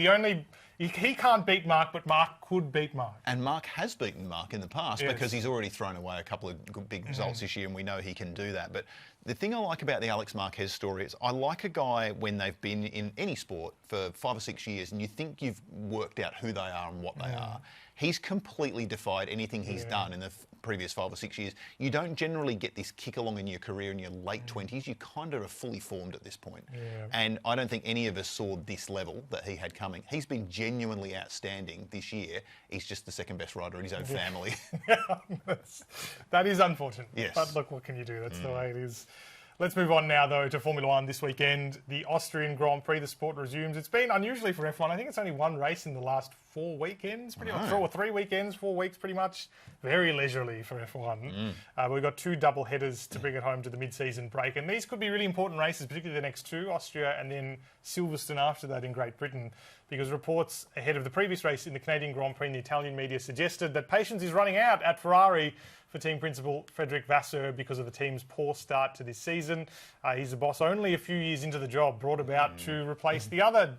He can't beat Marc, but Marc could beat Marc. And Marc has beaten Marc in the past because he's already thrown away a couple of good, big results this year, and we know he can do that. But the thing I like about the Alex Marquez story is I like a guy when they've been in any sport for 5 or 6 years and you think you've worked out who they are and what they are. He's completely defied anything he's done in the previous 5 or 6 years. You don't generally get this kick along in your career in your late 20s. You kind of are fully formed at this point. And I don't think any of us saw this level that he had coming. He's been genuinely outstanding this year. He's just the second best rider in his own family. That is unfortunate. Yes. But look, what can you do? That's the way it is. Let's move on now, though, to Formula One this weekend. The Austrian Grand Prix, the sport resumes. It's been unusually for F1. I think it's only one race in the last 4 weekends, pretty much. Or 3 weekends, 4 weeks, pretty much. Very leisurely for F1. We've got 2 double headers to bring it home to the mid-season break. And these could be really important races, particularly the next 2, Austria and then Silverstone after that in Great Britain. Because reports ahead of the previous race in the Canadian Grand Prix in the Italian media suggested that patience is running out at Ferrari for team principal Frederic Vasseur because of the team's poor start to this season. He's the boss only a few years into the job, brought about to replace the other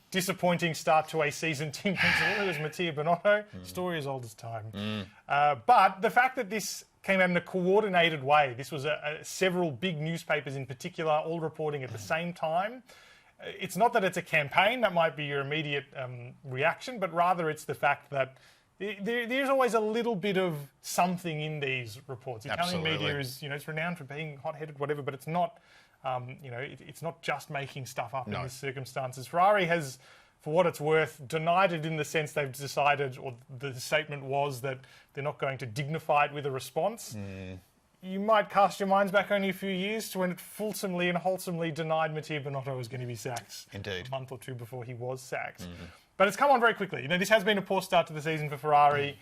disappointing start to a season team principal, who was Mattia Binotto. Story as old as time. But the fact that this came out in a coordinated way, this was several big newspapers in particular, all reporting at the same time. It's not that it's a campaign, that might be your immediate reaction, but rather it's the fact that there's always a little bit of something in these reports. The Italian media is, it's renowned for being hot-headed, whatever, but it's not, it's not just making stuff up in these circumstances. Ferrari has, for what it's worth, denied it in the sense they've decided, or the statement was that they're not going to dignify it with a response. You might cast your minds back only a few years to when it fulsomely and wholesomely denied Mattia Binotto was going to be sacked. Indeed. A month or 2 before he was sacked. But it's come on very quickly. This has been a poor start to the season for Ferrari.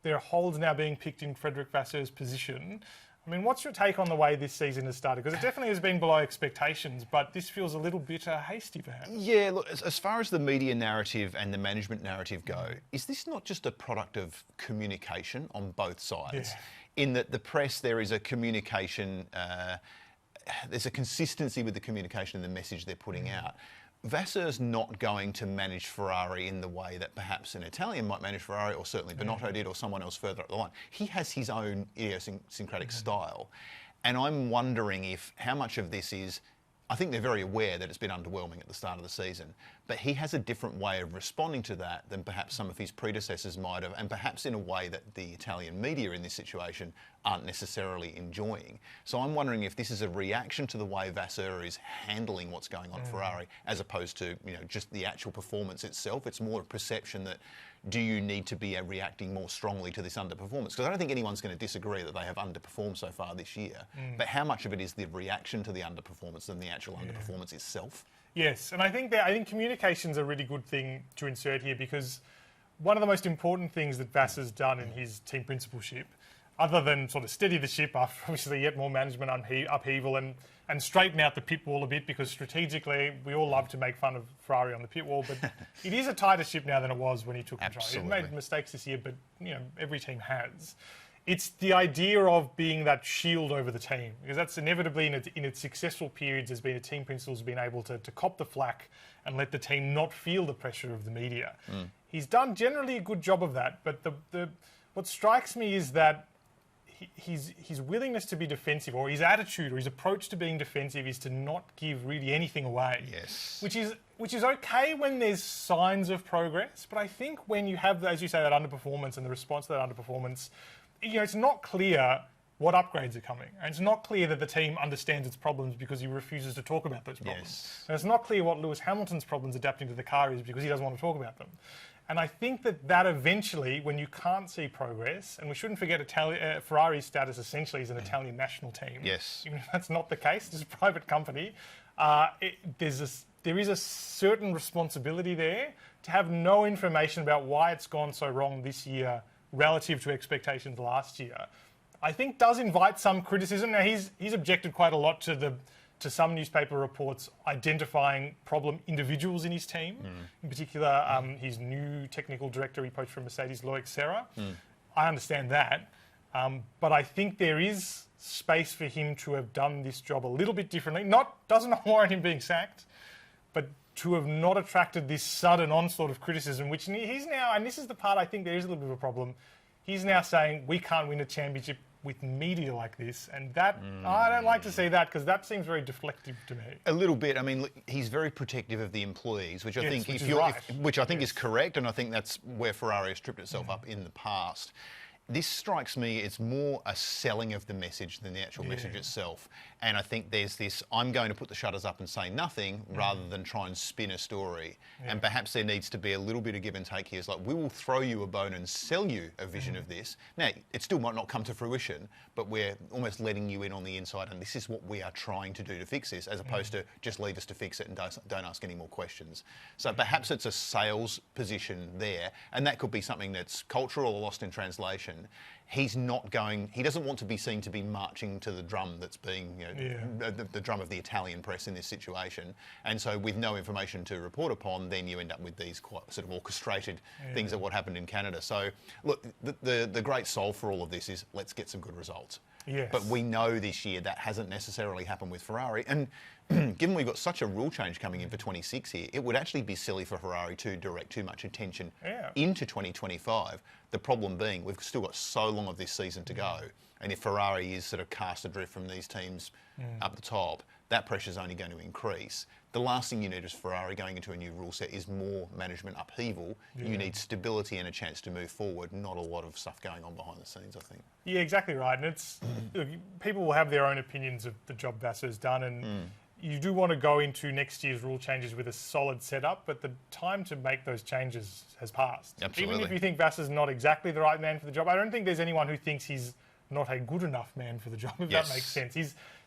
There are holes now being picked in Frederic Vasseur's position. I mean, what's your take on the way this season has started? Because it definitely has been below expectations, but this feels a little bit hasty, perhaps. Yeah, look, as far as the media narrative and the management narrative go, is this not just a product of communication on both sides? In that the press, there is a communication, there's a consistency with the communication and the message they're putting out. Vasseur's not going to manage Ferrari in the way that perhaps an Italian might manage Ferrari, or certainly Binotto did, or someone else further up the line. He has his own idiosyncratic style. And I'm wondering how much of this is, I think they're very aware that it's been underwhelming at the start of the season, but he has a different way of responding to that than perhaps some of his predecessors might have, and perhaps in a way that the Italian media in this situation aren't necessarily enjoying. So I'm wondering if this is a reaction to the way Vasseur is handling what's going on at Ferrari, as opposed to just the actual performance itself. It's more a perception that, do you need to be reacting more strongly to this underperformance? Because I don't think anyone's going to disagree that they have underperformed so far this year. But how much of it is the reaction to the underperformance than the actual underperformance itself? Yes, and I think communication's a really good thing to insert here, because one of the most important things that Vasseur's done in his team principalship, other than sort of steady the ship after obviously yet more management upheaval and straighten out the pit wall a bit, because strategically we all love to make fun of Ferrari on the pit wall, but it is a tighter ship now than it was when he took control. He made mistakes this year, but every team has. It's the idea of being that shield over the team, because that's inevitably in its successful periods has been a team principal who's been able to cop the flack and let the team not feel the pressure of the media. He's done generally a good job of that, but what strikes me is that his willingness to be defensive, or his attitude or his approach to being defensive, is to not give really anything away. Yes. Which is okay when there's signs of progress, but I think when you have, as you say, that underperformance and the response to that underperformance, it's not clear what upgrades are coming. And it's not clear that the team understands its problems because he refuses to talk about those problems. Yes. And it's not clear what Lewis Hamilton's problems adapting to the car is because he doesn't want to talk about them. And I think that eventually, when you can't see progress, and we shouldn't forget Ferrari's status essentially as an Italian national team. Yes. Even if that's not the case, it's a private company. There is a certain responsibility there to have no information about why it's gone so wrong this year relative to expectations last year. I think does invite some criticism. Now, he's objected quite a lot to some newspaper reports identifying problem individuals in his team. In particular, his new technical director he poached from Mercedes, Loic Serra. I understand that. But I think there is space for him to have done this job a little bit differently. Doesn't warrant him being sacked, but to have not attracted this sudden onslaught of criticism, which he's now, and this is the part I think there is a little bit of a problem, he's now saying we can't win a championship with media like this, and that I don't like to see that because that seems very deflective to me. A little bit. I mean, look, he's very protective of the employees, which I think which I think is correct, and I think that's where Ferrari has tripped itself up in the past. This strikes me, it's more a selling of the message than the actual message itself. And I think there's this, I'm going to put the shutters up and say nothing rather than try and spin a story. And perhaps there needs to be a little bit of give and take here. It's like, we will throw you a bone and sell you a vision of this. Now, it still might not come to fruition, but we're almost letting you in on the inside. And this is what we are trying to do to fix this, as opposed to just leave us to fix it and don't ask any more questions. So perhaps it's a sales position there. And that could be something that's cultural or lost in translation. He doesn't want to be seen to be marching to the drum that's being, the drum of the Italian press in this situation. And so with no information to report upon, then you end up with these quite sort of orchestrated things of what happened in Canada. So look, the great solve for all of this is let's get some good results. Yes. But we know this year that hasn't necessarily happened with Ferrari. And given we've got such a rule change coming in for 26 here, it would actually be silly for Ferrari to direct too much attention into 2025. The problem being we've still got so long of this season to go. And if Ferrari is sort of cast adrift from these teams up the top, that pressure is only going to increase. The last thing you need as Ferrari going into a new rule set is more management upheaval. You need stability and a chance to move forward, not a lot of stuff going on behind the scenes, I think. Yeah, exactly right. And it's people will have their own opinions of the job Vassar's done, and you do want to go into next year's rule changes with a solid setup, but the time to make those changes has passed. Absolutely. Even if you think Vassar's not exactly the right man for the job, I don't think there's anyone who thinks he's not a good enough man for the job, if that makes sense.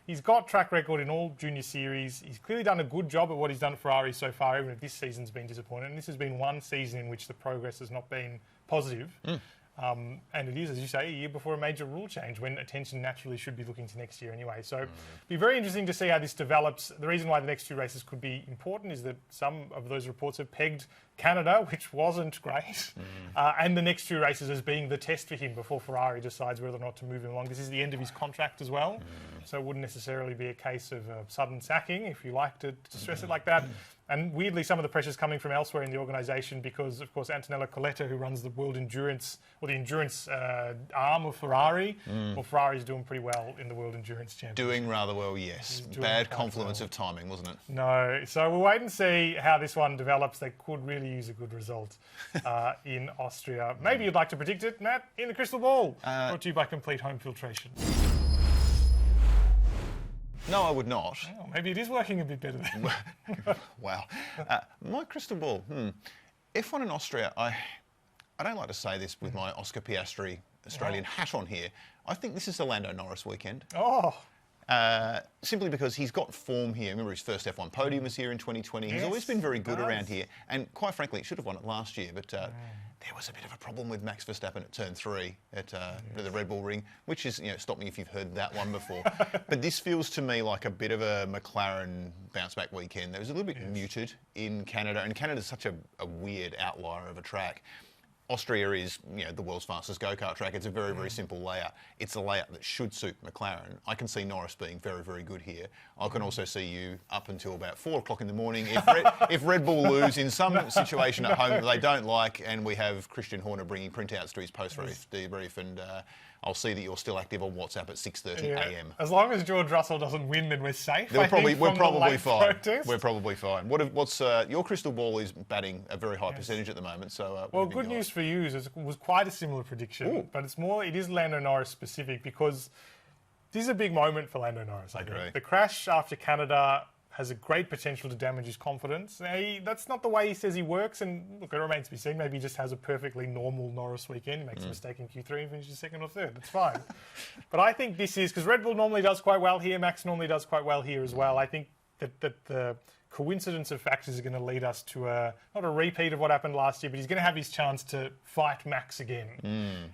He's got track record in all junior series. He's clearly done a good job at what he's done at Ferrari so far, even if this season's been disappointing. And this has been one season in which the progress has not been positive. And it is, as you say, a year before a major rule change when attention naturally should be looking to next year anyway. So it'll be very interesting to see how this develops. The reason why the next two races could be important is that some of those reports have pegged Canada, which wasn't great, and the next two races as being the test for him before Ferrari decides whether or not to move him along. This is the end of his contract as well, so it wouldn't necessarily be a case of a sudden sacking, if you like to stress it like that. And weirdly, some of the pressure's coming from elsewhere in the organisation because, of course, Antonella Coletta, who runs the World Endurance, or the endurance arm of Ferrari, well, Ferrari's doing pretty well in the World Endurance Championship. Doing rather well, yes. Bad confluence of timing, wasn't it? No. So we'll wait and see how this one develops. They could really use a good result in Austria. Maybe you'd like to predict it, Matt, in the crystal ball. Brought to you by Complete Home Filtration. No, I would not. Oh, maybe it is working a bit better then. Wow. My crystal ball. F1 in Austria, I don't like to say this with my Oscar Piastri Australian hat on here. I think this is the Lando Norris weekend. Oh. Simply because he's got form here. Remember his first F1 podium was here in 2020. He's always been very good around here. And quite frankly, he should have won it last year. But there was a bit of a problem with Max Verstappen at turn 3 at the Red Bull Ring, which is, stop me if you've heard that one before. But this feels to me like a bit of a McLaren bounce-back weekend. There was a little bit muted in Canada, and Canada's such a weird outlier of a track. Austria is, the world's fastest go-kart track. It's a very, very simple layout. It's a layout that should suit McLaren. I can see Norris being very, very good here. I can also see you up until about 4 o'clock in the morning. If Red Bull lose in some situation at home that they don't like, and we have Christian Horner bringing printouts to his post-race debrief, and I'll see that you're still active on WhatsApp at 6:30 a.m. As long as George Russell doesn't win, then we're safe. We're probably fine. Protest. We're probably fine. What's your crystal ball is batting a very high percentage at the moment. So well, good news for you is it was quite a similar prediction, but it is Lando Norris specific because this is a big moment for Lando Norris. I agree. The crash after Canada has a great potential to damage his confidence. That's not the way he says he works, and look, it remains to be seen. Maybe he just has a perfectly normal Norris weekend. He makes a mistake in Q3 and finishes second or third. That's fine. But I think this is, because Red Bull normally does quite well here, Max normally does quite well here as well. I think that the coincidence of factors is going to lead us to not a repeat of what happened last year, but he's going to have his chance to fight Max again.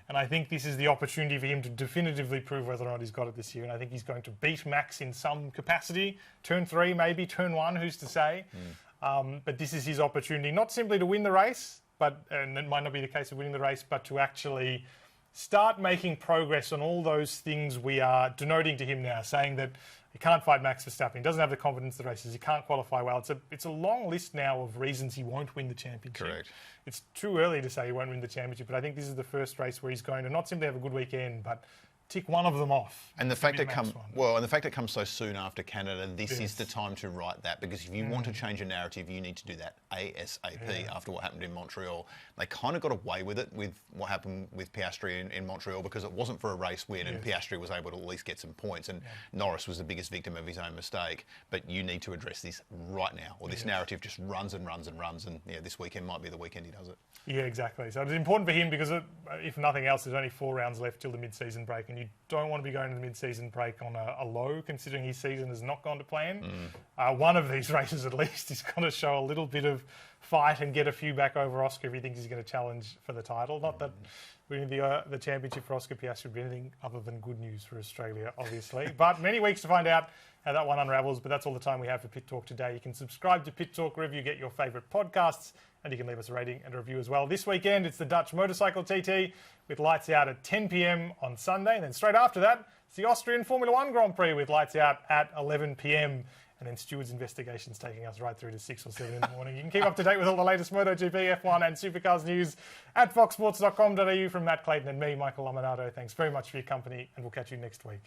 And I think this is the opportunity for him to definitively prove whether or not he's got it this year. And I think he's going to beat Max in some capacity. Turn 3, maybe. Turn 1, who's to say? But this is his opportunity, not simply to win the race, and it might not be the case of winning the race, but to actually start making progress on all those things we are denoting to him now, saying that he can't fight Max Verstappen, he doesn't have the confidence in the races, he can't qualify well. It's a long list now of reasons he won't win the championship. Correct. It's too early to say he won't win the championship, but I think this is the first race where he's going to not simply have a good weekend, but tick one of them off. And the fact it comes so soon after Canada, this is the time to write that, because if you want to change a narrative, you need to do that ASAP after what happened in Montreal. They kind of got away with it with what happened with Piastri in Montreal, because it wasn't for a race win and Piastri was able to at least get some points, and Norris was the biggest victim of his own mistake. But you need to address this right now, or this narrative just runs and runs and runs, and this weekend might be the weekend he does it. Yeah, exactly. So it's important for him because, if nothing else, there's only 4 rounds left till the mid-season break, and you don't want to be going to the mid-season break on a low, considering his season has not gone to plan. One of these races, at least, is going to show a little bit of fight and get a few back over Oscar if he thinks he's going to challenge for the title. Not that winning the championship for Oscar Piastri would be anything other than good news for Australia, obviously. But many weeks to find out how that one unravels. But that's all the time we have for Pit Talk today. You can subscribe to Pit Talk wherever you get your favourite podcasts, and you can leave us a rating and a review as well. This weekend, it's the Dutch Motorcycle TT with lights out at 10 p.m. on Sunday. And then straight after that, it's the Austrian Formula 1 Grand Prix with lights out at 11 p.m. And then Stewart's investigations taking us right through to 6 or 7 in the morning. You can keep up to date with all the latest MotoGP, F1 and Supercars news at foxsports.com.au. From Matt Clayton and me, Michael Laminato. Thanks very much for your company, and we'll catch you next week.